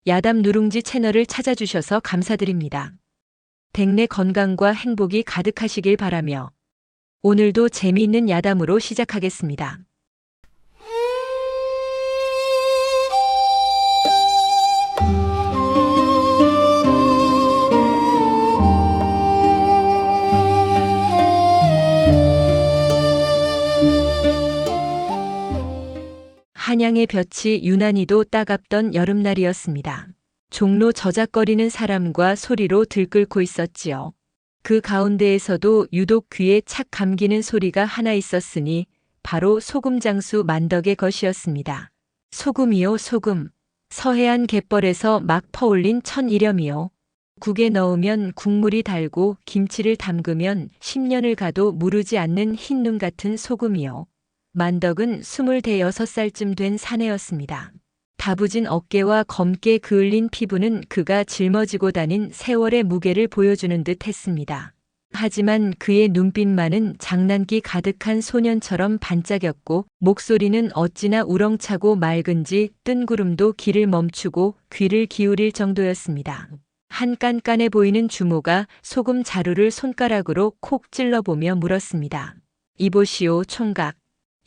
야담 누룽지 채널을 찾아주셔서 감사드립니다. 댁내 건강과 행복이 가득하시길 바라며 오늘도 재미있는 야담으로 시작하겠습니다. 한양의 볕이 유난히도 따갑던 여름날이었습니다. 종로 저작거리는 사람과 소리로 들끓고 있었지요. 그 가운데에서도 유독 귀에 착 감기는 소리가 하나 있었으니 바로 소금장수 만덕의 것이었습니다. 소금이요 소금. 서해안 갯벌에서 막 퍼올린 천일염이요. 국에 넣으면 국물이 달고 김치를 담그면 10년을 가도 무르지 않는 흰눈 같은 소금이요. 만덕은 26살쯤 된 사내였습니다. 다부진 어깨와 검게 그을린 피부는 그가 짊어지고 다닌 세월의 무게를 보여주는 듯 했습니다. 하지만 그의 눈빛만은 장난기 가득한 소년처럼 반짝였고 목소리는 어찌나 우렁차고 맑은지 뜬구름도 길을 멈추고 귀를 기울일 정도였습니다. 한 깐깐해 보이는 주모가 소금 자루를 손가락으로 콕 찔러보며 물었습니다. 이보시오 총각.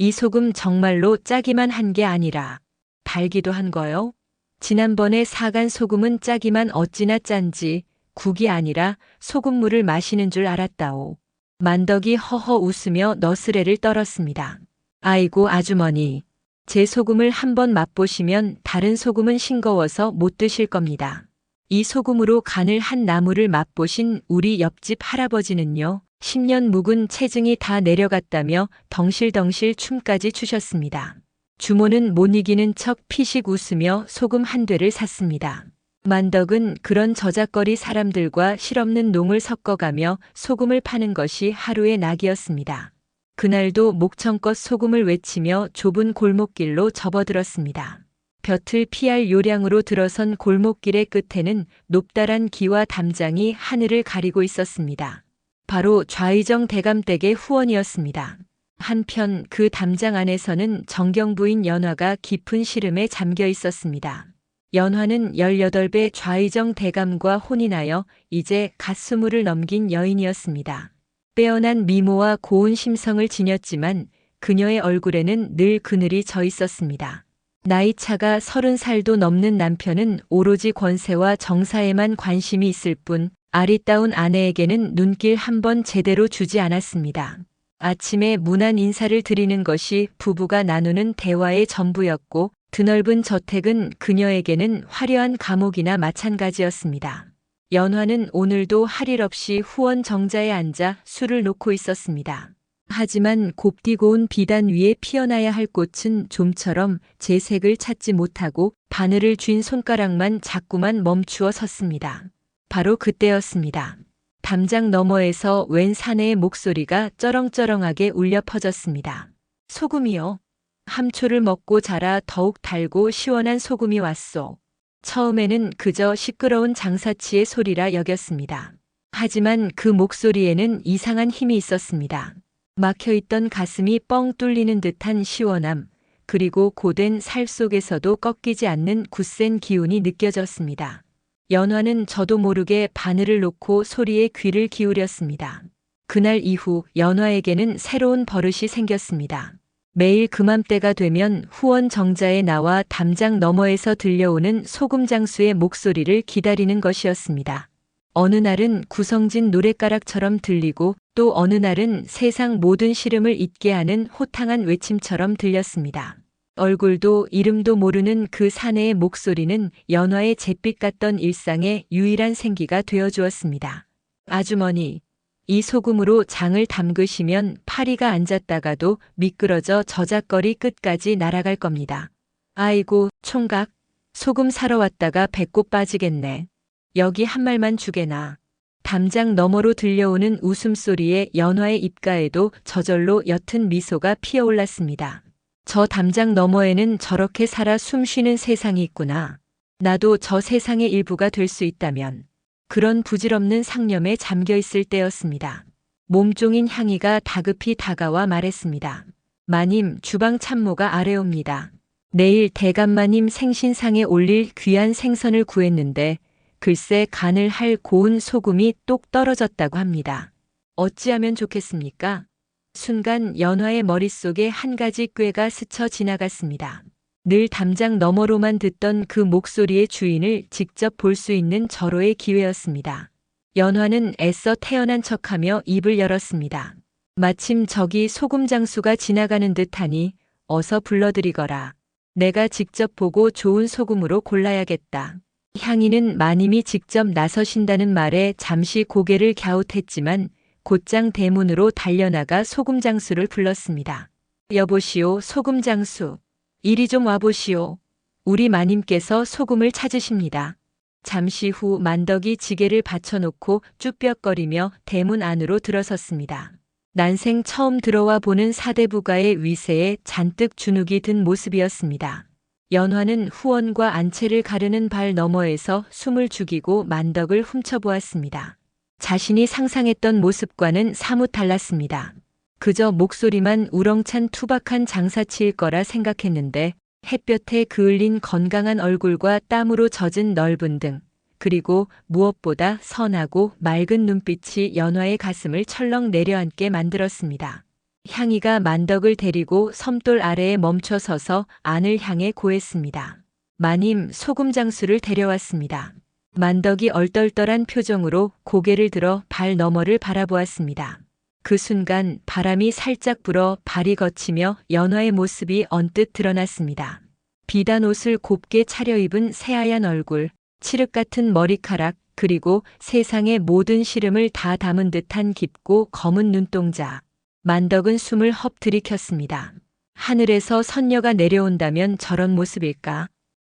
이 소금 정말로 짜기만 한 게 아니라 달기도 한 거요? 지난번에 사간 소금은 짜기만 어찌나 짠지 국이 아니라 소금물을 마시는 줄 알았다오. 만덕이 허허 웃으며 너스레를 떨었습니다. 아이고 아주머니. 제 소금을 한번 맛보시면 다른 소금은 싱거워서 못 드실 겁니다. 이 소금으로 간을 한 나무를 맛보신 우리 옆집 할아버지는요. 10년 묵은 체증이 다 내려갔다며 덩실덩실 춤까지 추셨습니다. 주모는 못 이기는 척 피식 웃으며 소금 한 되를 샀습니다. 만덕은 그런 저작거리 사람들과 실없는 농을 섞어가며 소금을 파는 것이 하루의 낙이었습니다. 그날도 목청껏 소금을 외치며 좁은 골목길로 접어들었습니다. 볕을 피할 요량으로 들어선 골목길의 끝에는 높다란 기와 담장이 하늘을 가리고 있었습니다. 바로 좌의정 대감댁의 후원이었습니다. 한편 그 담장 안에서는 정경부인 연화가 깊은 시름에 잠겨 있었습니다. 연화는 18배 좌의정 대감과 혼인하여 이제 갓 20을 넘긴 여인이었습니다. 빼어난 미모와 고운 심성을 지녔지만 그녀의 얼굴에는 늘 그늘이 져 있었습니다. 나이차가 30살도 넘는 남편은 오로지 권세와 정사에만 관심이 있을 뿐 아리따운 아내에게는 눈길 한 번 제대로 주지 않았습니다. 아침에 무난 인사를 드리는 것이 부부가 나누는 대화의 전부였고 드넓은 저택은 그녀에게는 화려한 감옥이나 마찬가지였습니다. 연화는 오늘도 할 일 없이 후원 정자에 앉아 술을 놓고 있었습니다. 하지만 곱디 고운 비단 위에 피어나야 할 꽃은 좀처럼 제 색을 찾지 못하고 바늘을 쥔 손가락만 자꾸만 멈추어 섰습니다. 바로 그때였습니다. 담장 너머에서 웬 사내의 목소리가 쩌렁쩌렁하게 울려 퍼졌습니다. 소금이요. 함초를 먹고 자라 더욱 달고 시원한 소금이 왔소. 처음에는 그저 시끄러운 장사치의 소리라 여겼습니다. 하지만 그 목소리에는 이상한 힘이 있었습니다. 막혀있던 가슴이 뻥 뚫리는 듯한 시원함, 그리고 고된 살 속에서도 꺾이지 않는 굳센 기운이 느껴졌습니다. 연화는 저도 모르게 바늘을 놓고 소리에 귀를 기울였습니다. 그날 이후 연화에게는 새로운 버릇이 생겼습니다. 매일 그맘때가 되면 후원 정자에 나와 담장 너머에서 들려오는 소금장수의 목소리를 기다리는 것이었습니다. 어느 날은 구성진 노랫가락처럼 들리고 또 어느 날은 세상 모든 시름을 잊게 하는 호탕한 외침처럼 들렸습니다. 얼굴도 이름도 모르는 그 사내의 목소리는 연화의 잿빛 같던 일상의 유일한 생기가 되어주었습니다. 아주머니, 이 소금으로 장을 담그시면 파리가 앉았다가도 미끄러져 저작거리 끝까지 날아갈 겁니다. 아이고, 총각, 소금 사러 왔다가 배꼽 빠지겠네. 여기 한 말만 주게나. 담장 너머로 들려오는 웃음소리에 연화의 입가에도 저절로 옅은 미소가 피어올랐습니다. 저 담장 너머에는 저렇게 살아 숨쉬는 세상이 있구나. 나도 저 세상의 일부가 될 수 있다면. 그런 부질없는 상념에 잠겨 있을 때였습니다. 몸종인 향이가 다급히 다가와 말했습니다. 마님, 주방 참모가 아래옵니다. 내일 대감마님 생신상에 올릴 귀한 생선을 구했는데 글쎄 간을 할 고운 소금이 똑 떨어졌다고 합니다. 어찌하면 좋겠습니까? 순간 연화의 머릿속에 한 가지 꾀가 스쳐 지나갔습니다. 늘 담장 너머로만 듣던 그 목소리의 주인을 직접 볼 수 있는 절호의 기회였습니다. 연화는 애써 태어난 척하며 입을 열었습니다. 마침 저기 소금 장수가 지나가는 듯하니 어서 불러들이거라. 내가 직접 보고 좋은 소금으로 골라야겠다. 향이는 마님이 직접 나서신다는 말에 잠시 고개를 갸웃했지만 곧장 대문으로 달려나가 소금 장수를 불렀습니다. 여보시오, 소금 장수. 이리 좀 와보시오. 우리 마님께서 소금을 찾으십니다. 잠시 후 만덕이 지게를 받쳐놓고 쭈뼛거리며 대문 안으로 들어섰습니다. 난생 처음 들어와 보는 사대부가의 위세에 잔뜩 주눅이 든 모습이었습니다. 연화는 후원과 안채를 가르는 발 너머에서 숨을 죽이고 만덕을 훔쳐보았습니다. 자신이 상상했던 모습과는 사뭇 달랐습니다. 그저 목소리만 우렁찬 투박한 장사치일 거라 생각했는데 햇볕에 그을린 건강한 얼굴과 땀으로 젖은 넓은 등, 그리고 무엇보다 선하고 맑은 눈빛이 연화의 가슴을 철렁 내려앉게 만들었습니다. 향이가 만덕을 데리고 섬돌 아래에 멈춰 서서 안을 향해 고했습니다. 마님, 소금 장수를 데려왔습니다. 만덕이 얼떨떨한 표정으로 고개를 들어 발 너머를 바라보았습니다. 그 순간 바람이 살짝 불어 발이 거치며 연화의 모습이 언뜻 드러났습니다. 비단 옷을 곱게 차려입은 새하얀 얼굴, 칠흑 같은 머리카락, 그리고 세상의 모든 시름을 다 담은 듯한 깊고 검은 눈동자. 만덕은 숨을 헙 들이켰습니다. 하늘에서 선녀가 내려온다면 저런 모습일까?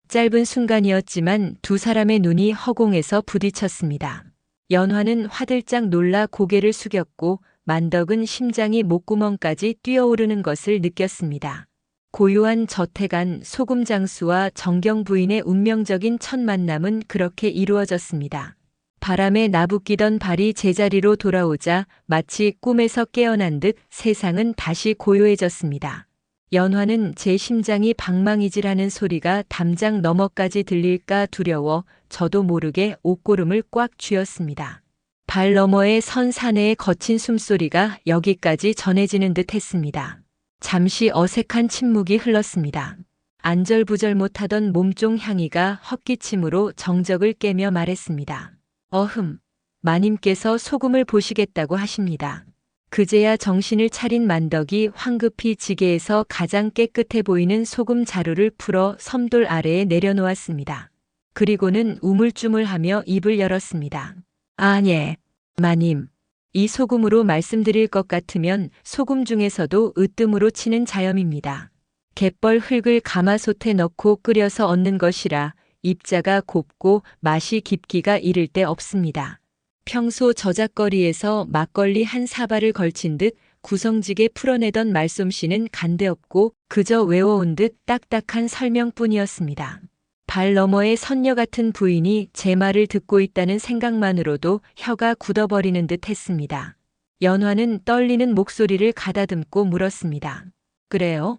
짧은 순간이었지만 두 사람의 눈이 허공에서 부딪혔습니다. 연화는 화들짝 놀라 고개를 숙였고 만덕은 심장이 목구멍까지 뛰어오르는 것을 느꼈습니다. 고요한 저택 안 소금 장수와 정경 부인의 운명적인 첫 만남은 그렇게 이루어졌습니다. 바람에 나부끼던 발이 제자리로 돌아오자 마치 꿈에서 깨어난 듯 세상은 다시 고요해졌습니다. 연화는 제 심장이 방망이질하는 소리가 담장 너머까지 들릴까 두려워 저도 모르게 옷고름을 꽉 쥐었습니다. 발 너머에 선 사내의 거친 숨소리가 여기까지 전해지는 듯 했습니다. 잠시 어색한 침묵이 흘렀습니다. 안절부절 못하던 몸종 향이가 헛기침으로 정적을 깨며 말했습니다. 어흠, 마님께서 소금을 보시겠다고 하십니다. 그제야 정신을 차린 만덕이 황급히 지게에서 가장 깨끗해 보이는 소금 자루를 풀어 섬돌 아래에 내려놓았습니다. 그리고는 우물쭈물하며 입을 열었습니다. 아, 예, 마님. 이 소금으로 말씀드릴 것 같으면 소금 중에서도 으뜸으로 치는 자염입니다. 갯벌 흙을 가마솥에 넣고 끓여서 얻는 것이라 입자가 곱고 맛이 깊기가 이를 데 없습니다. 평소 저작거리에서 막걸리 한 사발을 걸친 듯 구성지게 풀어내던 말솜씨는 간데없고 그저 외워온 듯 딱딱한 설명뿐이었습니다. 발 너머의 선녀 같은 부인이 제 말을 듣고 있다는 생각만으로도 혀가 굳어버리는 듯 했습니다. 연화는 떨리는 목소리를 가다듬고 물었습니다. 그래요?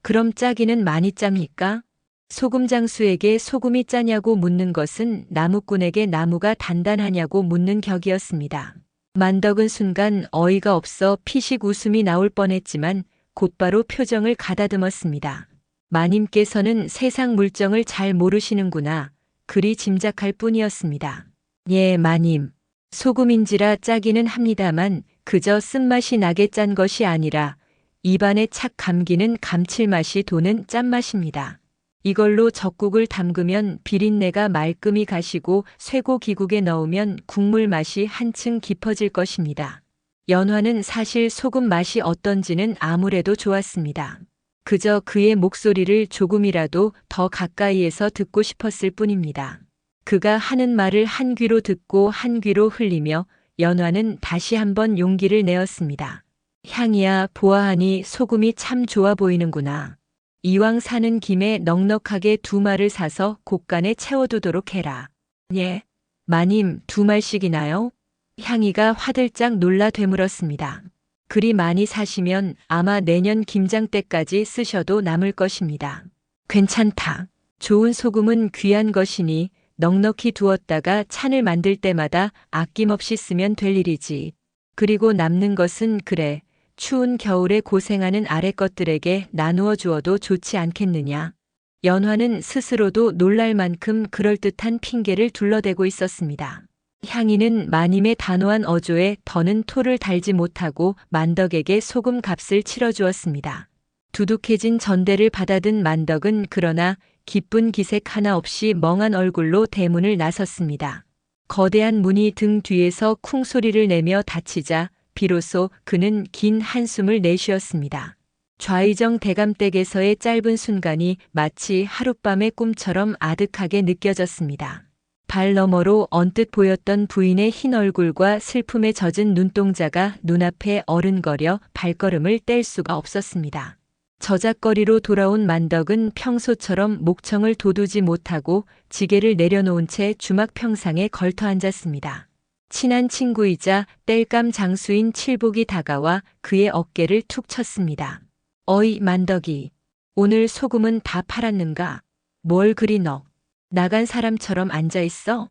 그럼 짜기는 많이 짭니까? 소금 장수에게 소금이 짜냐고 묻는 것은 나무꾼에게 나무가 단단하냐고 묻는 격이었습니다. 만덕은 순간 어이가 없어 피식 웃음이 나올 뻔했지만 곧바로 표정을 가다듬었습니다. 마님께서는 세상 물정을 잘 모르시는구나. 그리 짐작할 뿐이었습니다. 예, 마님. 소금인지라 짜기는 합니다만 그저 쓴맛이 나게 짠 것이 아니라 입안에 착 감기는 감칠맛이 도는 짠맛입니다. 이걸로 젖국을 담그면 비린내가 말끔히 가시고 쇠고기국에 넣으면 국물 맛이 한층 깊어질 것입니다. 연화는 사실 소금 맛이 어떤지는 아무래도 좋았습니다. 그저 그의 목소리를 조금이라도 더 가까이에서 듣고 싶었을 뿐입니다. 그가 하는 말을 한 귀로 듣고 한 귀로 흘리며 연화는 다시 한번 용기를 내었습니다. 향이야, 보아하니 소금이 참 좋아 보이는구나. 이왕 사는 김에 넉넉하게 2말을 사서 곳간에 채워두도록 해라. 예, 마님 2말씩이나요? 향이가 화들짝 놀라 되물었습니다. 그리 많이 사시면 아마 내년 김장 때까지 쓰셔도 남을 것입니다. 괜찮다. 좋은 소금은 귀한 것이니 넉넉히 두었다가 찬을 만들 때마다 아낌없이 쓰면 될 일이지. 그리고 남는 것은 그래, 추운 겨울에 고생하는 아래 것들에게 나누어 주어도 좋지 않겠느냐. 연화는 스스로도 놀랄 만큼 그럴듯한 핑계를 둘러대고 있었습니다. 향인은 마님의 단호한 어조에 더는 토를 달지 못하고 만덕에게 소금 값을 치러주었습니다. 두둑해진 전대를 받아든 만덕은 그러나 기쁜 기색 하나 없이 멍한 얼굴로 대문을 나섰습니다. 거대한 문이 등 뒤에서 쿵소리를 내며 닫히자 비로소 그는 긴 한숨을 내쉬었습니다. 좌의정 대감댁에서의 짧은 순간이 마치 하룻밤의 꿈처럼 아득하게 느껴졌습니다. 발 너머로 언뜻 보였던 부인의 흰 얼굴과 슬픔에 젖은 눈동자가 눈앞에 어른거려 발걸음을 뗄 수가 없었습니다. 저작거리로 돌아온 만덕은 평소처럼 목청을 돋우지 못하고 지게를 내려놓은 채 주막 평상에 걸터 앉았습니다. 친한 친구이자 땔감 장수인 칠복이 다가와 그의 어깨를 툭 쳤습니다. 어이 만덕이, 오늘 소금은 다 팔았는가? 뭘 그리 너 나간 사람처럼 앉아있어?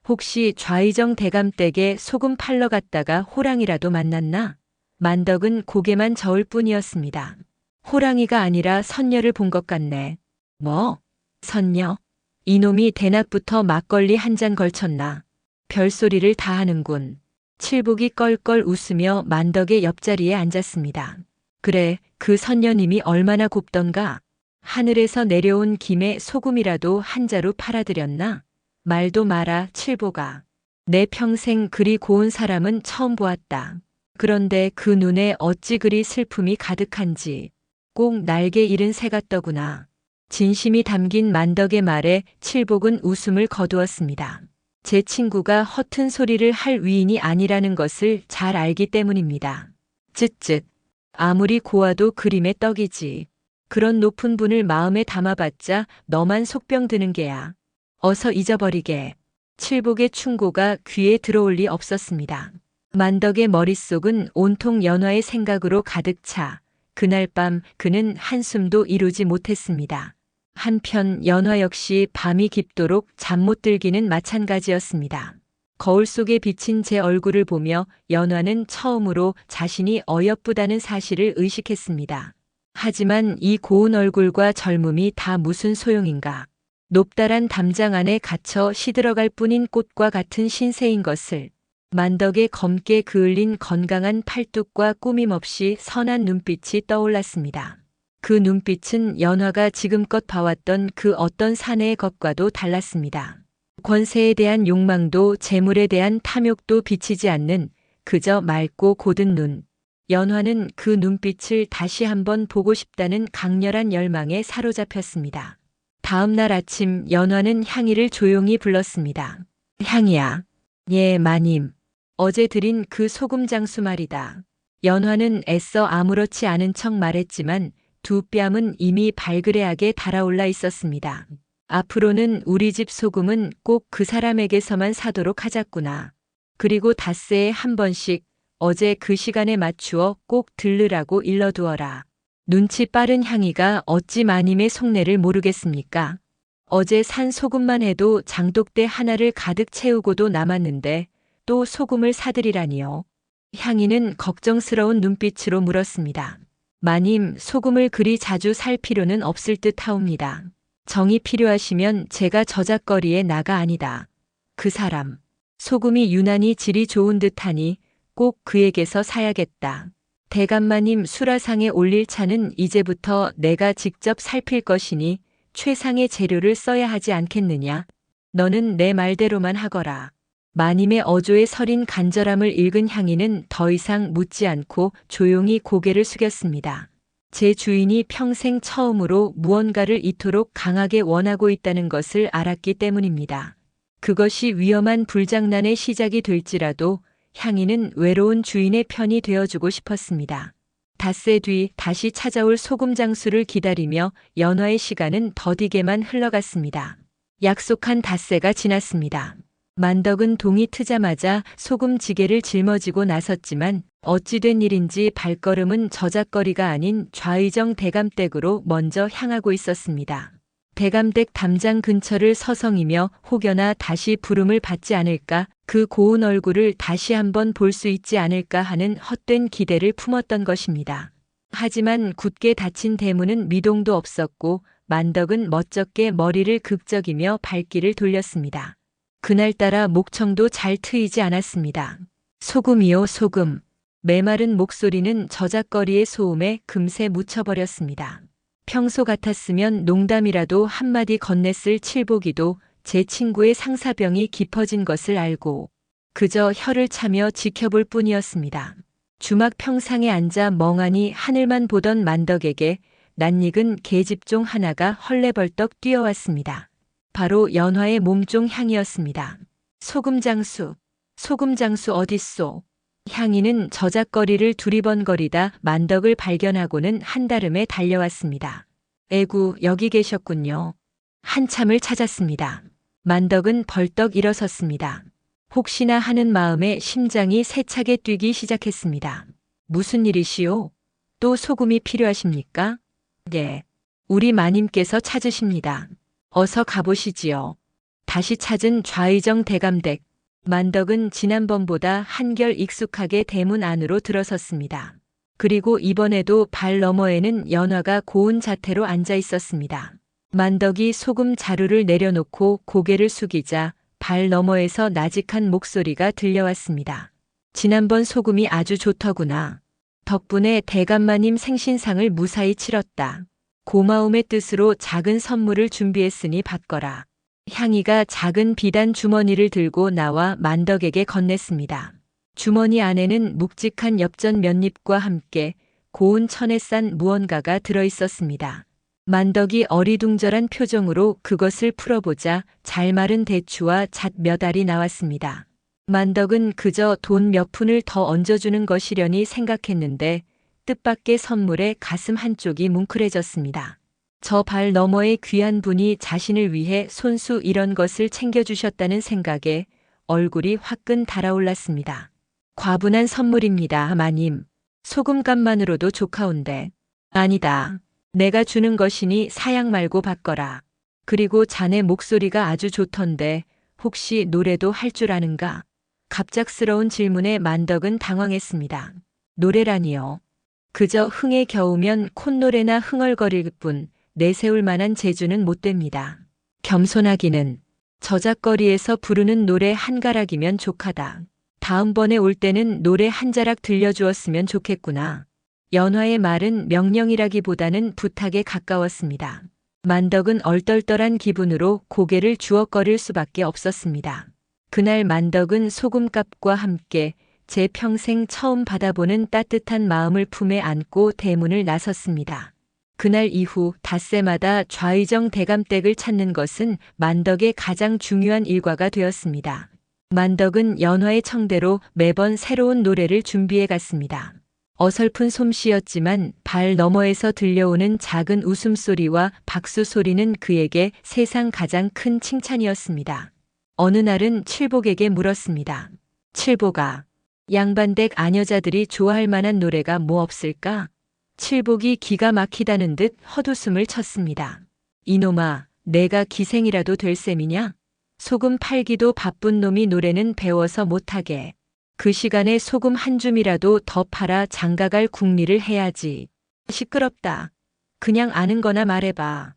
혹시 좌의정 대감댁에 소금 팔러 갔다가 호랑이라도 만났나? 만덕은 고개만 저을 뿐이었습니다. 호랑이가 아니라 선녀를 본 것 같네. 뭐? 선녀? 이놈이 대낮부터 막걸리 한 잔 걸쳤나? 별소리를 다 하는군. 칠복이 껄껄 웃으며 만덕의 옆자리에 앉았습니다. 그래, 그 선녀님이 얼마나 곱던가? 하늘에서 내려온 김에 소금이라도 한 자루 팔아드렸나? 말도 마라, 칠복아. 내 평생 그리 고운 사람은 처음 보았다. 그런데 그 눈에 어찌 그리 슬픔이 가득한지. 꼭 날개 잃은 새 같더구나. 진심이 담긴 만덕의 말에 칠복은 웃음을 거두었습니다. 제 친구가 허튼 소리를 할 위인이 아니라는 것을 잘 알기 때문입니다. 쯧쯧. 아무리 고와도 그림의 떡이지. 그런 높은 분을 마음에 담아봤자 너만 속병 드는 게야. 어서 잊어버리게. 칠복의 충고가 귀에 들어올 리 없었습니다. 만덕의 머릿속은 온통 연화의 생각으로 가득 차 그날 밤 그는 한숨도 이루지 못했습니다. 한편 연화 역시 밤이 깊도록 잠 못 들기는 마찬가지였습니다. 거울 속에 비친 제 얼굴을 보며 연화는 처음으로 자신이 어여쁘다는 사실을 의식했습니다. 하지만 이 고운 얼굴과 젊음이 다 무슨 소용인가. 높다란 담장 안에 갇혀 시들어갈 뿐인 꽃과 같은 신세인 것을. 만덕의 검게 그을린 건강한 팔뚝과 꾸밈없이 선한 눈빛이 떠올랐습니다. 그 눈빛은 연화가 지금껏 봐왔던 그 어떤 사내의 것과도 달랐습니다. 권세에 대한 욕망도 재물에 대한 탐욕도 비치지 않는 그저 맑고 고든 눈. 연화는 그 눈빛을 다시 한번 보고 싶다는 강렬한 열망에 사로잡혔습니다. 다음 날 아침 연화는 향이를 조용히 불렀습니다. 향이야. 예, 마님. 어제 드린 그 소금 장수 말이다. 연화는 애써 아무렇지 않은 척 말했지만 두 뺨은 이미 발그레하게 달아올라 있었습니다. 앞으로는 우리 집 소금은 꼭 그 사람에게서만 사도록 하자꾸나. 그리고 닷새에 한 번씩 어제 그 시간에 맞추어 꼭 들르라고 일러두어라. 눈치 빠른 향이가 어찌 마님의 속내를 모르겠습니까? 어제 산 소금만 해도 장독대 하나를 가득 채우고도 남았는데 또 소금을 사드리라니요. 향이는 걱정스러운 눈빛으로 물었습니다. 마님, 소금을 그리 자주 살 필요는 없을 듯 하옵니다. 정이 필요하시면 제가 저작거리에 나가 아니다. 그 사람, 소금이 유난히 질이 좋은 듯하니 꼭 그에게서 사야겠다. 대감마님 수라상에 올릴 차는 이제부터 내가 직접 살필 것이니 최상의 재료를 써야 하지 않겠느냐. 너는 내 말대로만 하거라. 마님의 어조에 서린 간절함을 읽은 향이는 더 이상 묻지 않고 조용히 고개를 숙였습니다. 제 주인이 평생 처음으로 무언가를 이토록 강하게 원하고 있다는 것을 알았기 때문입니다. 그것이 위험한 불장난의 시작이 될지라도 향이는 외로운 주인의 편이 되어주고 싶었습니다. 닷새 뒤 다시 찾아올 소금 장수를 기다리며 연화의 시간은 더디게만 흘러갔습니다. 약속한 닷새가 지났습니다. 만덕은 동이 트자마자 소금지게를 짊어지고 나섰지만 어찌된 일인지 발걸음은 저작거리가 아닌 좌의정 대감댁으로 먼저 향하고 있었습니다. 대감댁 담장 근처를 서성이며 혹여나 다시 부름을 받지 않을까, 그 고운 얼굴을 다시 한번 볼 수 있지 않을까 하는 헛된 기대를 품었던 것입니다. 하지만 굳게 닫힌 대문은 미동도 없었고 만덕은 멋쩍게 머리를 극적이며 발길을 돌렸습니다. 그날따라 목청도 잘 트이지 않았습니다. 소금이요 소금. 메마른 목소리는 저작거리의 소음에 금세 묻혀버렸습니다. 평소 같았으면 농담이라도 한마디 건넸을 칠복이도 제 친구의 상사병이 깊어진 것을 알고 그저 혀를 차며 지켜볼 뿐이었습니다. 주막 평상에 앉아 멍하니 하늘만 보던 만덕에게 낯익은 계집종 하나가 헐레벌떡 뛰어왔습니다. 바로 연화의 몸종 향이었습니다. 소금장수, 소금장수 어딨소? 향이는 저작거리를 두리번거리다 만덕을 발견하고는 한달음에 달려왔습니다. 에구, 여기 계셨군요. 한참을 찾았습니다. 만덕은 벌떡 일어섰습니다. 혹시나 하는 마음에 심장이 세차게 뛰기 시작했습니다. 무슨 일이시오? 또 소금이 필요하십니까? 네. 우리 마님께서 찾으십니다. 어서 가보시지요. 다시 찾은 좌의정 대감댁. 만덕은 지난번보다 한결 익숙하게 대문 안으로 들어섰습니다. 그리고 이번에도 발 너머에는 연화가 고운 자태로 앉아 있었습니다. 만덕이 소금 자루를 내려놓고 고개를 숙이자 발 너머에서 나직한 목소리가 들려왔습니다. 지난번 소금이 아주 좋더구나. 덕분에 대감마님 생신상을 무사히 치렀다. 고마움의 뜻으로 작은 선물을 준비했으니 받거라. 향이가 작은 비단 주머니를 들고 나와 만덕에게 건넸습니다. 주머니 안에는 묵직한 엽전 몇 입과 함께 고운 천에 싼 무언가가 들어있었습니다. 만덕이 어리둥절한 표정으로 그것을 풀어보자 잘 마른 대추와 잣 몇 알이 나왔습니다. 만덕은 그저 돈 몇 푼을 더 얹어주는 것이려니 생각했는데 뜻밖의 선물에 가슴 한쪽이 뭉클해졌습니다. 저 발 너머의 귀한 분이 자신을 위해 손수 이런 것을 챙겨주셨다는 생각에 얼굴이 화끈 달아올랐습니다. 과분한 선물입니다, 마님. 소금값만으로도 좋카온데. 아니다. 내가 주는 것이니 사양 말고 받거라. 그리고 자네 목소리가 아주 좋던데 혹시 노래도 할 줄 아는가? 갑작스러운 질문에 만덕은 당황했습니다. 노래라니요. 그저 흥에 겨우면 콧노래나 흥얼거릴 뿐 내세울 만한 재주는 못 됩니다. 겸손하기는 저작거리에서 부르는 노래 한 가락이면 족하다. 다음번에 올 때는 노래 한 자락 들려주었으면 좋겠구나. 연화의 말은 명령이라기보다는 부탁에 가까웠습니다. 만덕은 얼떨떨한 기분으로 고개를 주걱거릴 수밖에 없었습니다. 그날 만덕은 소금값과 함께 제 평생 처음 받아보는 따뜻한 마음을 품에 안고 대문을 나섰습니다. 그날 이후 닷새마다 좌의정 대감댁을 찾는 것은 만덕의 가장 중요한 일과가 되었습니다. 만덕은 연화의 청대로 매번 새로운 노래를 준비해 갔습니다. 어설픈 솜씨였지만 발 너머에서 들려오는 작은 웃음소리와 박수 소리는 그에게 세상 가장 큰 칭찬이었습니다. 어느 날은 칠복에게 물었습니다. 칠복아, 양반댁 아녀자들이 좋아할 만한 노래가 뭐 없을까? 칠복이 기가 막히다는 듯 헛웃음을 쳤습니다. 이놈아, 내가 기생이라도 될 셈이냐? 소금 팔기도 바쁜 놈이 노래는 배워서 못하게. 그 시간에 소금 한 줌이라도 더 팔아 장가갈 궁리를 해야지. 시끄럽다. 그냥 아는 거나 말해봐.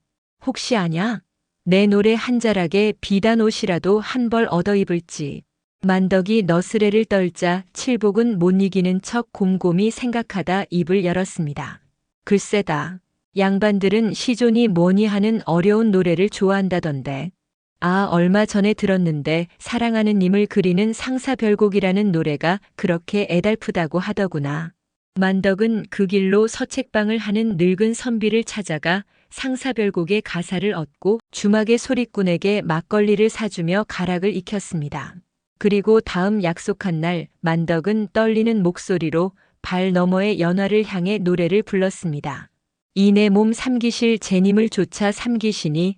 혹시 아냐? 내 노래 한 자락에 비단 옷이라도 한 벌 얻어 입을지. 만덕이 너스레를 떨자 칠복은 못 이기는 척 곰곰이 생각하다 입을 열었습니다. 글쎄다. 양반들은 시존이 뭐니 하는 어려운 노래를 좋아한다던데. 아, 얼마 전에 들었는데 사랑하는 님을 그리는 상사별곡이라는 노래가 그렇게 애달프다고 하더구나. 만덕은 그 길로 서책방을 하는 늙은 선비를 찾아가 상사별곡의 가사를 얻고 주막의 소리꾼에게 막걸리를 사주며 가락을 익혔습니다. 그리고 다음 약속한 날 만덕은 떨리는 목소리로 발 너머의 연화를 향해 노래를 불렀습니다. 이 내 몸 삼기실 제님을 조차 삼기시니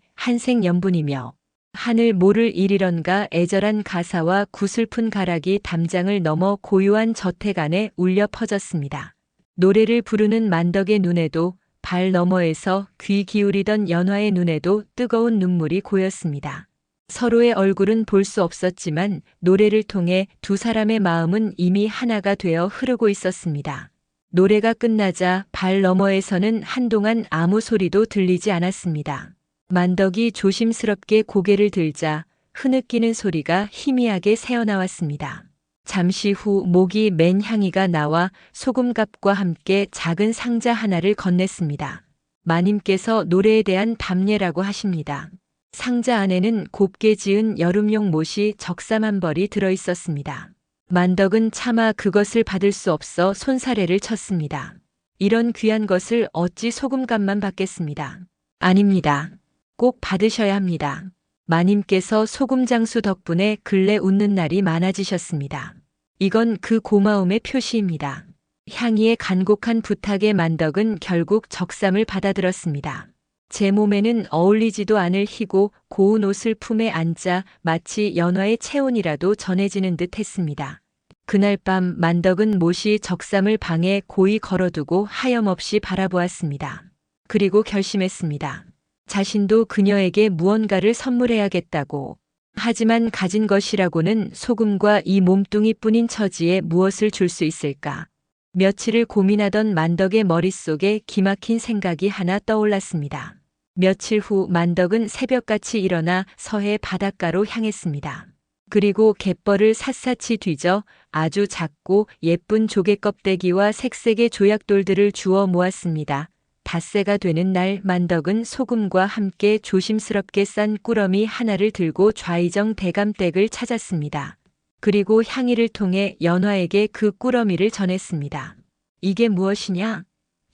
한생연분이며 하늘 모를 일이런가 애절한 가사와 구슬픈 가락이 담장을 넘어 고요한 저택 안에 울려 퍼졌습니다. 노래를 부르는 만덕의 눈에도 발 너머에서 귀 기울이던 연화의 눈에도 뜨거운 눈물이 고였습니다. 서로의 얼굴은 볼 수 없었지만 노래를 통해 두 사람의 마음은 이미 하나가 되어 흐르고 있었습니다. 노래가 끝나자 발 너머에서는 한동안 아무 소리도 들리지 않았습니다. 만덕이 조심스럽게 고개를 들자 흐느끼는 소리가 희미하게 새어나왔습니다. 잠시 후 목이 맨 향이가 나와 소금갑과 함께 작은 상자 하나를 건넸습니다. 마님께서 노래에 대한 답례라고 하십니다. 상자 안에는 곱게 지은 여름용 못이 적삼 한 벌이 들어 있었습니다. 만덕은 차마 그것을 받을 수 없어 손사래를 쳤습니다. 이런 귀한 것을 어찌 소금값만 받겠습니다. 아닙니다. 꼭 받으셔야 합니다. 마님께서 소금장수 덕분에 근래 웃는 날이 많아지셨습니다. 이건 그 고마움의 표시입니다. 향이의 간곡한 부탁에 만덕은 결국 적삼을 받아들었습니다. 제 몸에는 어울리지도 않을 희고 고운 옷을 품에 안자 마치 연화의 체온이라도 전해지는 듯 했습니다. 그날 밤 만덕은 못이 적삼을 방에 고이 걸어두고 하염없이 바라보았습니다. 그리고 결심했습니다. 자신도 그녀에게 무언가를 선물해야겠다고. 하지만 가진 것이라고는 소금과 이 몸뚱이뿐인 처지에 무엇을 줄 수 있을까? 며칠을 고민하던 만덕의 머릿속에 기막힌 생각이 하나 떠올랐습니다. 며칠 후 만덕은 새벽같이 일어나 서해 바닷가로 향했습니다. 그리고 갯벌을 샅샅이 뒤져 아주 작고 예쁜 조개 껍데기와 색색의 조약돌들을 주워 모았습니다. 닷새가 되는 날 만덕은 소금과 함께 조심스럽게 싼 꾸러미 하나를 들고 좌이정 대감댁을 찾았습니다. 그리고 향이를 통해 연화에게 그 꾸러미를 전했습니다. 이게 무엇이냐?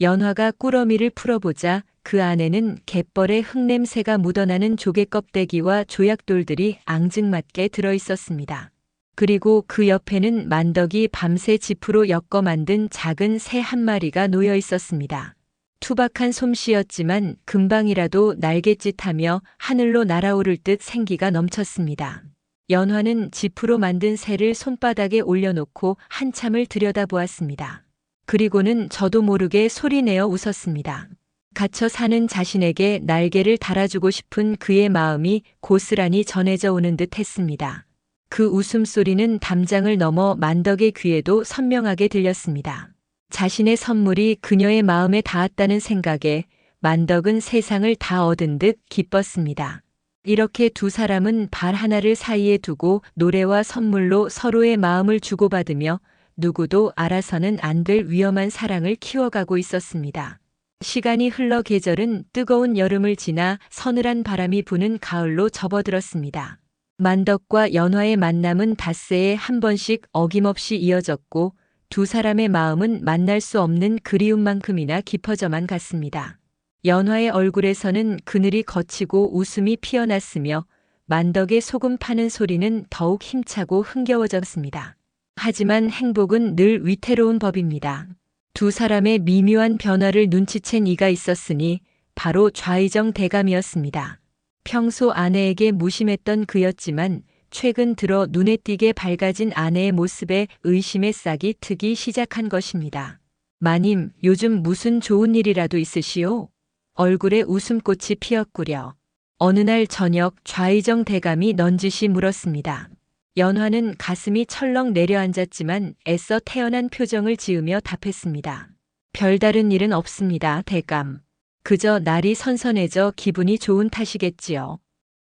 연화가 꾸러미를 풀어보자 그 안에는 갯벌의 흙냄새가 묻어나는 조개 껍데기와 조약돌들이 앙증맞게 들어있었습니다. 그리고 그 옆에는 만덕이 밤새 지프로 엮어 만든 작은 새 한 마리가 놓여 있었습니다. 투박한 솜씨였지만 금방이라도 날갯짓하며 하늘로 날아오를 듯 생기가 넘쳤습니다. 연화는 지프로 만든 새를 손바닥에 올려놓고 한참을 들여다보았습니다. 그리고는 저도 모르게 소리내어 웃었습니다. 갇혀 사는 자신에게 날개를 달아주고 싶은 그의 마음이 고스란히 전해져 오는 듯 했습니다. 그 웃음소리는 담장을 넘어 만덕의 귀에도 선명하게 들렸습니다. 자신의 선물이 그녀의 마음에 닿았다는 생각에 만덕은 세상을 다 얻은 듯 기뻤습니다. 이렇게 두 사람은 발 하나를 사이에 두고 노래와 선물로 서로의 마음을 주고받으며 누구도 알아서는 안 될 위험한 사랑을 키워가고 있었습니다. 시간이 흘러 계절은 뜨거운 여름을 지나 서늘한 바람이 부는 가을로 접어들었습니다. 만덕과 연화의 만남은 닷새에 한 번씩 어김없이 이어졌고 두 사람의 마음은 만날 수 없는 그리움만큼이나 깊어져만 갔습니다. 연화의 얼굴에서는 그늘이 걷히고 웃음이 피어났으며 만덕의 소금 파는 소리는 더욱 힘차고 흥겨워졌습니다. 하지만 행복은 늘 위태로운 법입니다. 두 사람의 미묘한 변화를 눈치챈 이가 있었으니 바로 좌이정 대감이었습니다. 평소 아내에게 무심했던 그였지만 최근 들어 눈에 띄게 밝아진 아내의 모습에 의심의 싹이 트기 시작한 것입니다. 마님, 요즘 무슨 좋은 일이라도 있으시오? 얼굴에 웃음꽃이 피었구려. 어느 날 저녁 좌이정 대감이 넌지시 물었습니다. 연화는 가슴이 철렁 내려앉았지만 애써 태연한 표정을 지으며 답했습니다. 별다른 일은 없습니다, 대감. 그저 날이 선선해져 기분이 좋은 탓이겠지요.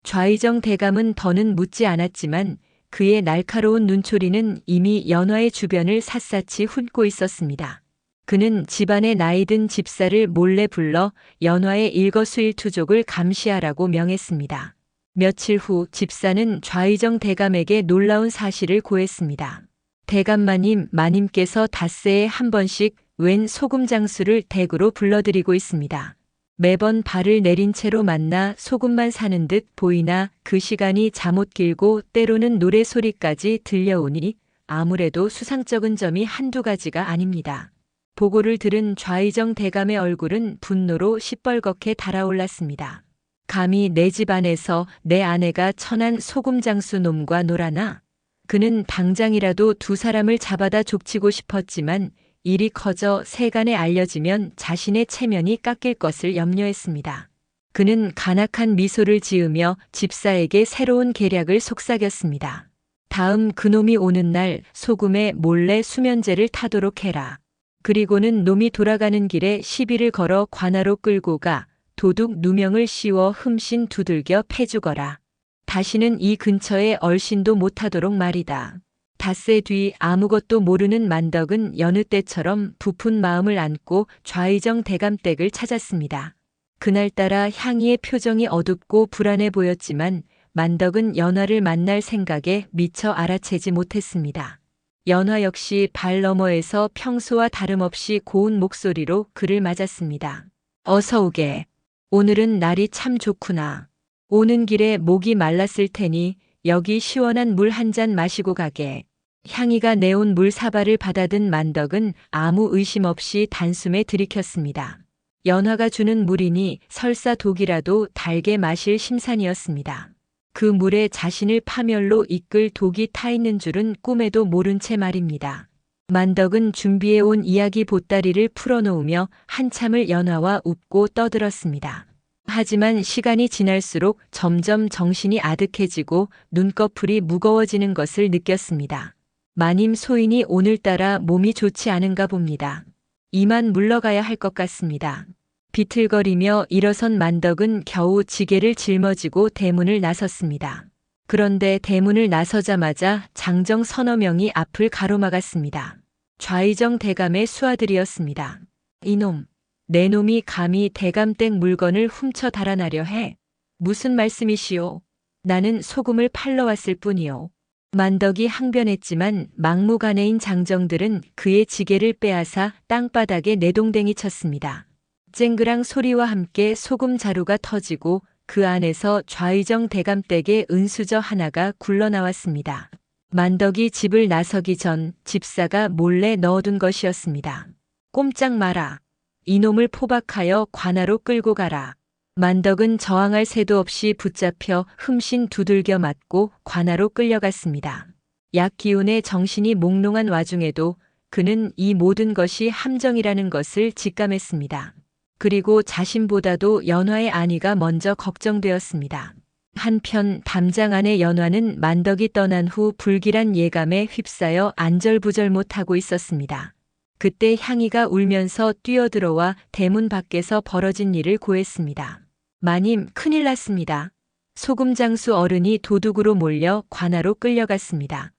좌이정 대감은 더는 묻지 않았지만 그의 날카로운 눈초리는 이미 연화의 주변을 샅샅이 훑고 있었습니다. 그는 집안의 나이든 집사를 몰래 불러 연화의 일거수일투족을 감시하라고 명했습니다. 며칠 후 집사는 좌이정 대감에게 놀라운 사실을 고했습니다. 대감마님, 마님께서 닷새에 한 번씩 웬 소금 장수를 댁으로 불러들이고 있습니다. 매번 발을 내린 채로 만나 소금만 사는 듯 보이나 그 시간이 잠옷 길고 때로는 노래소리까지 들려오니 아무래도 수상쩍은 점이 한두 가지가 아닙니다. 보고를 들은 좌이정 대감의 얼굴은 분노로 시뻘겋게 달아올랐습니다. 감히 내 집 안에서 내 아내가 천한 소금장수 놈과 놀아나? 그는 당장이라도 두 사람을 잡아다 족치고 싶었지만 일이 커져 세간에 알려지면 자신의 체면이 깎일 것을 염려했습니다. 그는 간악한 미소를 지으며 집사에게 새로운 계략을 속삭였습니다. 다음 그놈이 오는 날 소금에 몰래 수면제를 타도록 해라. 그리고는 놈이 돌아가는 길에 시비를 걸어 관아로 끌고 가 도둑 누명을 씌워 흠씬 두들겨 패주거라. 다시는 이 근처에 얼씬도 못하도록 말이다. 닷새 뒤 아무것도 모르는 만덕은 여느 때처럼 부푼 마음을 안고 좌의정 대감댁을 찾았습니다. 그날따라 향이의 표정이 어둡고 불안해 보였지만 만덕은 연화를 만날 생각에 미처 알아채지 못했습니다. 연화 역시 발 너머에서 평소와 다름없이 고운 목소리로 그를 맞았습니다. 어서 오게. 오늘은 날이 참 좋구나. 오는 길에 목이 말랐을 테니 여기 시원한 물 한 잔 마시고 가게. 향이가 내온 물 사발을 받아든 만덕은 아무 의심 없이 단숨에 들이켰습니다. 연화가 주는 물이니 설사 독이라도 달게 마실 심산이었습니다. 그 물에 자신을 파멸로 이끌 독이 타 있는 줄은 꿈에도 모른 채 말입니다. 만덕은 준비해온 이야기 보따리를 풀어놓으며 한참을 연화와 웃고 떠들었습니다. 하지만 시간이 지날수록 점점 정신이 아득해지고 눈꺼풀이 무거워지는 것을 느꼈습니다. 마님 소인이 오늘따라 몸이 좋지 않은가 봅니다. 이만 물러가야 할 것 같습니다. 비틀거리며 일어선 만덕은 겨우 지게를 짊어지고 대문을 나섰습니다. 그런데 대문을 나서자마자 장정 서너 명이 앞을 가로막았습니다. 좌의정 대감의 수하들이었습니다. 이놈, 내 놈이 감히 대감댁 물건을 훔쳐 달아나려 해. 무슨 말씀이시오? 나는 소금을 팔러 왔을 뿐이오. 만덕이 항변했지만 막무가내인 장정들은 그의 지게를 빼앗아 땅바닥에 내동댕이 쳤습니다. 쨍그랑 소리와 함께 소금 자루가 터지고 그 안에서 좌의정 대감댁의 은수저 하나가 굴러나왔습니다. 만덕이 집을 나서기 전 집사가 몰래 넣어둔 것이었습니다. 꼼짝 마라. 이놈을 포박하여 관아로 끌고 가라. 만덕은 저항할 새도 없이 붙잡혀 흠씬 두들겨 맞고 관아로 끌려갔습니다. 약 기운에 정신이 몽롱한 와중에도 그는 이 모든 것이 함정이라는 것을 직감했습니다. 그리고 자신보다도 연화의 안위가 먼저 걱정되었습니다. 한편 담장 안의 연화는 만덕이 떠난 후 불길한 예감에 휩싸여 안절부절 못하고 있었습니다. 그때 향이가 울면서 뛰어들어와 대문 밖에서 벌어진 일을 고했습니다. 마님, 큰일 났습니다. 소금장수 어른이 도둑으로 몰려 관아로 끌려갔습니다.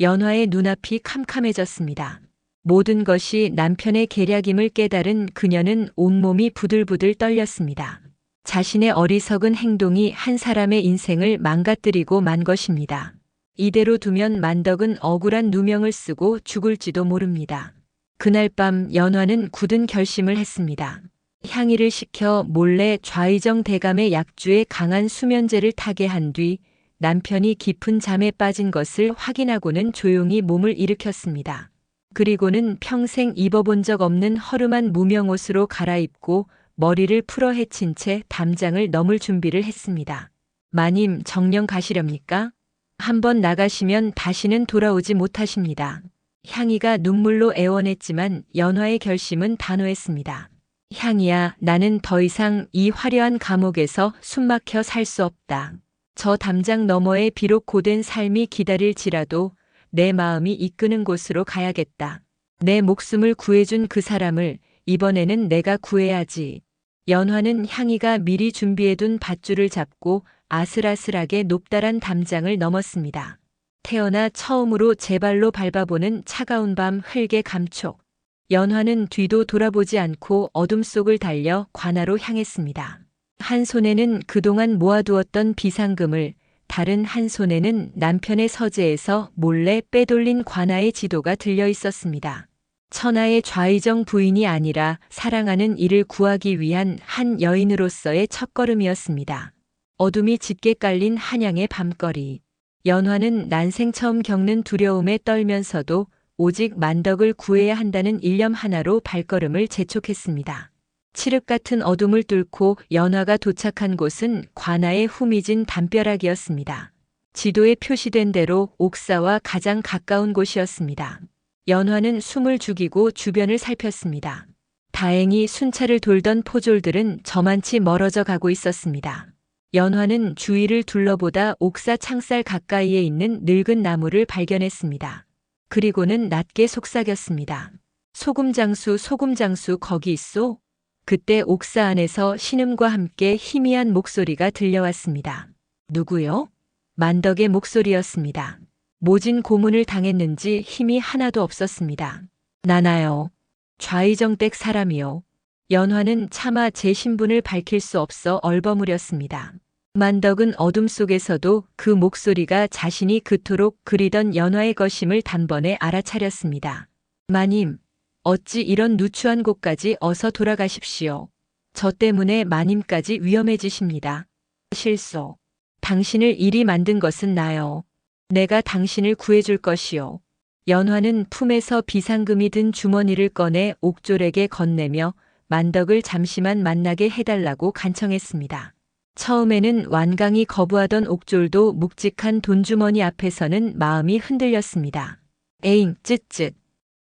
연화의 눈앞이 캄캄해졌습니다. 모든 것이 남편의 계략임을 깨달은 그녀는 온몸이 부들부들 떨렸습니다. 자신의 어리석은 행동이 한 사람의 인생을 망가뜨리고 만 것입니다. 이대로 두면 만덕은 억울한 누명을 쓰고 죽을지도 모릅니다. 그날 밤 연화는 굳은 결심을 했습니다. 향이를 시켜 몰래 좌의정 대감의 약주에 강한 수면제를 타게 한 뒤 남편이 깊은 잠에 빠진 것을 확인하고는 조용히 몸을 일으켰습니다. 그리고는 평생 입어본 적 없는 허름한 무명옷으로 갈아입고 머리를 풀어 헤친 채 담장을 넘을 준비를 했습니다. 마님, 정령 가시렵니까? 한번 나가시면 다시는 돌아오지 못하십니다. 향이가 눈물로 애원했지만 연화의 결심은 단호했습니다. 향이야, 나는 더 이상 이 화려한 감옥에서 숨막혀 살 수 없다. 저 담장 너머에 비록 고된 삶이 기다릴지라도 내 마음이 이끄는 곳으로 가야겠다. 내 목숨을 구해준 그 사람을 이번에는 내가 구해야지. 연화는 향이가 미리 준비해둔 밧줄을 잡고 아슬아슬하게 높다란 담장을 넘었습니다. 태어나 처음으로 제 발로 밟아보는 차가운 밤 흙의 감촉. 연화는 뒤도 돌아보지 않고 어둠 속을 달려 관아로 향했습니다. 한 손에는 그동안 모아두었던 비상금을, 다른 한 손에는 남편의 서재에서 몰래 빼돌린 관아의 지도가 들려 있었습니다. 천하의 좌의정 부인이 아니라 사랑하는 이를 구하기 위한 한 여인으로서의 첫걸음이었습니다. 어둠이 짙게 깔린 한양의 밤거리. 연화는 난생 처음 겪는 두려움에 떨면서도 오직 만덕을 구해야 한다는 일념 하나로 발걸음을 재촉했습니다. 칠흑 같은 어둠을 뚫고 연화가 도착한 곳은 관아의 후미진 담벼락이었습니다. 지도에 표시된 대로 옥사와 가장 가까운 곳이었습니다. 연화는 숨을 죽이고 주변을 살폈습니다. 다행히 순찰을 돌던 포졸들은 저만치 멀어져 가고 있었습니다. 연화는 주위를 둘러보다 옥사 창살 가까이에 있는 늙은 나무를 발견했습니다. 그리고는 낮게 속삭였습니다. 소금장수, 소금장수 거기 있소? 그때 옥사 안에서 신음과 함께 희미한 목소리가 들려왔습니다. 누구요? 만덕의 목소리였습니다. 모진 고문을 당했는지 힘이 하나도 없었습니다. 나나요. 좌의정댁 사람이요. 연화는 차마 제 신분을 밝힐 수 없어 얼버무렸습니다. 만덕은 어둠 속에서도 그 목소리가 자신이 그토록 그리던 연화의 것임을 단번에 알아차렸습니다. 마님, 어찌 이런 누추한 곳까지 어서 돌아가십시오. 저 때문에 마님까지 위험해지십니다. 실소. 당신을 이리 만든 것은 나요. 내가 당신을 구해줄 것이요. 연화는 품에서 비상금이 든 주머니를 꺼내 옥졸에게 건네며 만덕을 잠시만 만나게 해달라고 간청했습니다. 처음에는 완강히 거부하던 옥졸도 묵직한 돈주머니 앞에서는 마음이 흔들렸습니다. 에잉, 쯧쯧.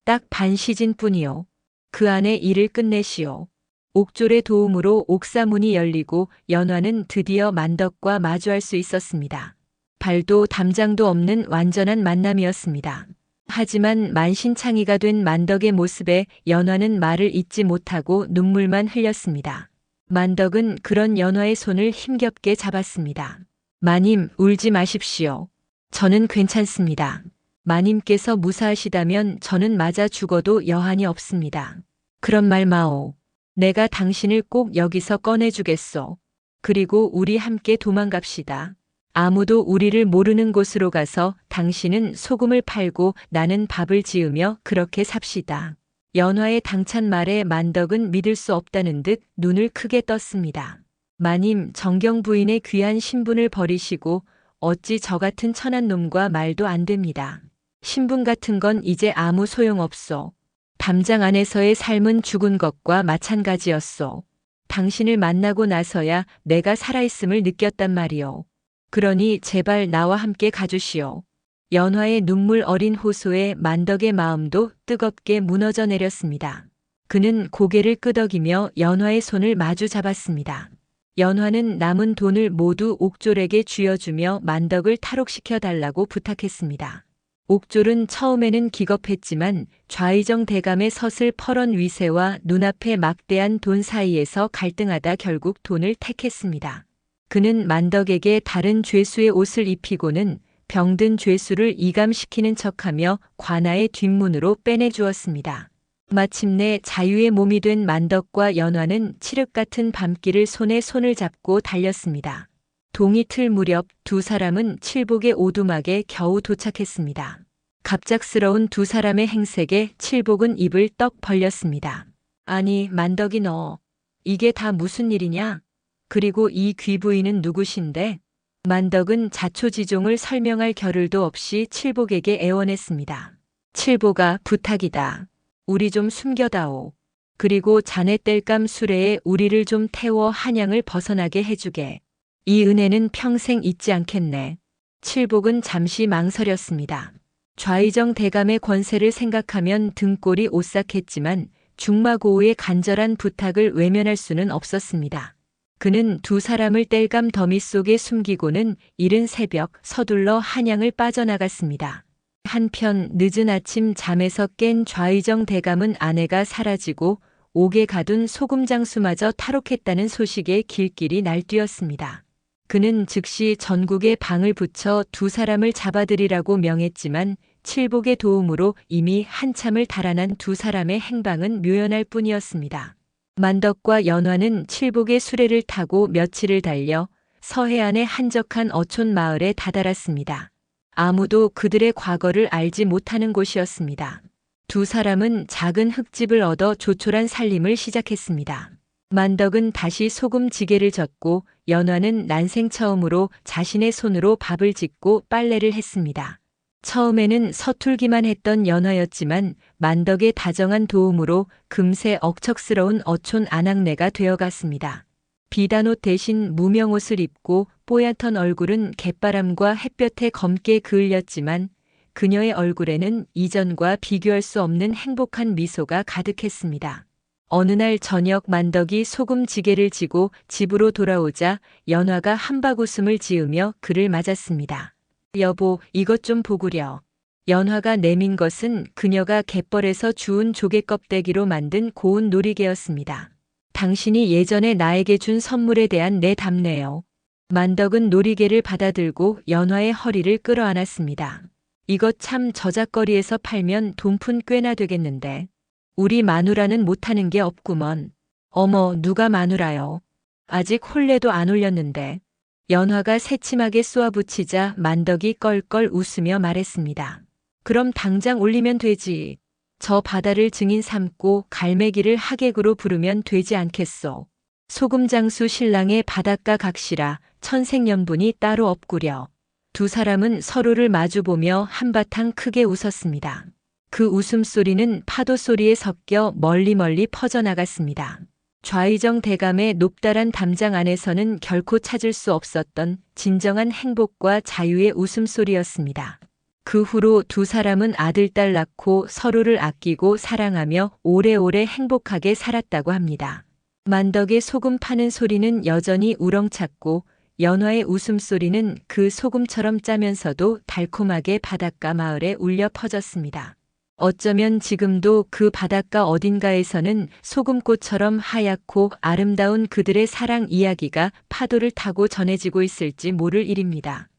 딱 반 시진뿐이요. 그 안에 일을 끝내시오. 옥졸의 도움으로 옥사문이 열리고 연화는 드디어 만덕과 마주할 수 있었습니다. 발도 담장도 없는 완전한 만남이었습니다. 하지만 만신창이가 된 만덕의 모습에 연화는 말을 잇지 못하고 눈물만 흘렸습니다. 만덕은 그런 연화의 손을 힘겹게 잡았습니다. 마님, 울지 마십시오. 저는 괜찮습니다. 마님께서 무사하시다면 저는 맞아 죽어도 여한이 없습니다. 그런 말 마오. 내가 당신을 꼭 여기서 꺼내주겠소. 그리고 우리 함께 도망갑시다. 아무도 우리를 모르는 곳으로 가서 당신은 소금을 팔고 나는 밥을 지으며 그렇게 삽시다. 연화의 당찬 말에 만덕은 믿을 수 없다는 듯 눈을 크게 떴습니다. 마님, 정경 부인의 귀한 신분을 버리시고 어찌 저 같은 천한 놈과 말도 안 됩니다. 신분 같은 건 이제 아무 소용없소. 담장 안에서의 삶은 죽은 것과 마찬가지였소. 당신을 만나고 나서야 내가 살아있음을 느꼈단 말이오. 그러니 제발 나와 함께 가주시오. 연화의 눈물 어린 호소에 만덕의 마음도 뜨겁게 무너져 내렸습니다. 그는 고개를 끄덕이며 연화의 손을 마주 잡았습니다. 연화는 남은 돈을 모두 옥졸에게 쥐어주며 만덕을 탈옥시켜 달라고 부탁했습니다. 옥졸은 처음에는 기겁했지만 좌의정 대감의 서슬 퍼런 위세와 눈앞의 막대한 돈 사이에서 갈등하다 결국 돈을 택했습니다. 그는 만덕에게 다른 죄수의 옷을 입히고는 병든 죄수를 이감시키는 척하며 관아의 뒷문으로 빼내주었습니다. 마침내 자유의 몸이 된 만덕과 연화는 칠흑 같은 밤길을 손에 손을 잡고 달렸습니다. 동이틀 무렵 두 사람은 칠복의 오두막에 겨우 도착했습니다. 갑작스러운 두 사람의 행색에 칠복은 입을 떡 벌렸습니다. 아니, 만덕이 너, 이게 다 무슨 일이냐? 그리고 이 귀부인은 누구신데? 만덕은 자초지종을 설명할 겨를도 없이 칠복에게 애원했습니다. 칠복아, 부탁이다. 우리 좀 숨겨다오. 그리고 자네 땔감 수레에 우리를 좀 태워 한양을 벗어나게 해주게. 이 은혜는 평생 잊지 않겠네. 칠복은 잠시 망설였습니다. 좌의정 대감의 권세를 생각하면 등골이 오싹했지만 중마고우의 간절한 부탁을 외면할 수는 없었습니다. 그는 두 사람을 땔감 더미 속에 숨기고는 이른 새벽 서둘러 한양을 빠져나갔습니다. 한편 늦은 아침 잠에서 깬 좌의정 대감은 아내가 사라지고 옥에 가둔 소금장수마저 탈옥했다는 소식에 길길이 날뛰었습니다. 그는 즉시 전국에 방을 붙여 두 사람을 잡아들이라고 명했지만 칠복의 도움으로 이미 한참을 달아난 두 사람의 행방은 묘연할 뿐이었습니다. 만덕과 연화는 칠복의 수레를 타고 며칠을 달려 서해안의 한적한 어촌 마을에 다다랐습니다. 아무도 그들의 과거를 알지 못하는 곳이었습니다. 두 사람은 작은 흙집을 얻어 조촐한 살림을 시작했습니다. 만덕은 다시 소금지게를 젓고 연화는 난생 처음으로 자신의 손으로 밥을 짓고 빨래를 했습니다. 처음에는 서툴기만 했던 연화였지만 만덕의 다정한 도움으로 금세 억척스러운 어촌 아낙네가 되어갔습니다. 비단옷 대신 무명옷을 입고 뽀얗던 얼굴은 갯바람과 햇볕에 검게 그을렸지만 그녀의 얼굴에는 이전과 비교할 수 없는 행복한 미소가 가득했습니다. 어느 날 저녁 만덕이 소금지게를 지고 집으로 돌아오자 연화가 한박웃음을 지으며 그를 맞았습니다. 여보, 이것 좀 보구려. 연화가 내민 것은 그녀가 갯벌에서 주운 조개 껍데기로 만든 고운 놀이개였습니다. 당신이 예전에 나에게 준 선물에 대한 내 답례요. 만덕은 놀이개를 받아들고 연화의 허리를 끌어안았습니다. 이것 참 저작거리에서 팔면 돈푼 꽤나 되겠는데. 우리 마누라는 못하는 게 없구먼. 어머, 누가 마누라요? 아직 혼례도 안 올렸는데. 연화가 새침하게 쏘아붙이자 만덕이 껄껄 웃으며 말했습니다. 그럼 당장 올리면 되지. 저 바다를 증인 삼고 갈매기를 하객으로 부르면 되지 않겠소. 소금장수 신랑의 바닷가 각시라 천생연분이 따로 없구려. 두 사람은 서로를 마주보며 한바탕 크게 웃었습니다. 그 웃음소리는 파도 소리에 섞여 멀리 퍼져나갔습니다. 좌의정 대감의 높다란 담장 안에서는 결코 찾을 수 없었던 진정한 행복과 자유의 웃음소리였습니다. 그 후로 두 사람은 아들, 딸 낳고 서로를 아끼고 사랑하며 오래오래 행복하게 살았다고 합니다. 만덕의 소금 파는 소리는 여전히 우렁찼고 연화의 웃음소리는 그 소금처럼 짜면서도 달콤하게 바닷가 마을에 울려 퍼졌습니다. 어쩌면 지금도 그 바닷가 어딘가에서는 소금꽃처럼 하얗고 아름다운 그들의 사랑 이야기가 파도를 타고 전해지고 있을지 모를 일입니다.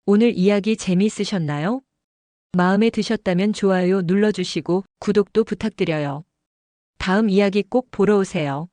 오늘 이야기 재미있으셨나요? 마음에 드셨다면 좋아요 눌러주시고 구독도 부탁드려요. 다음 이야기 꼭 보러 오세요.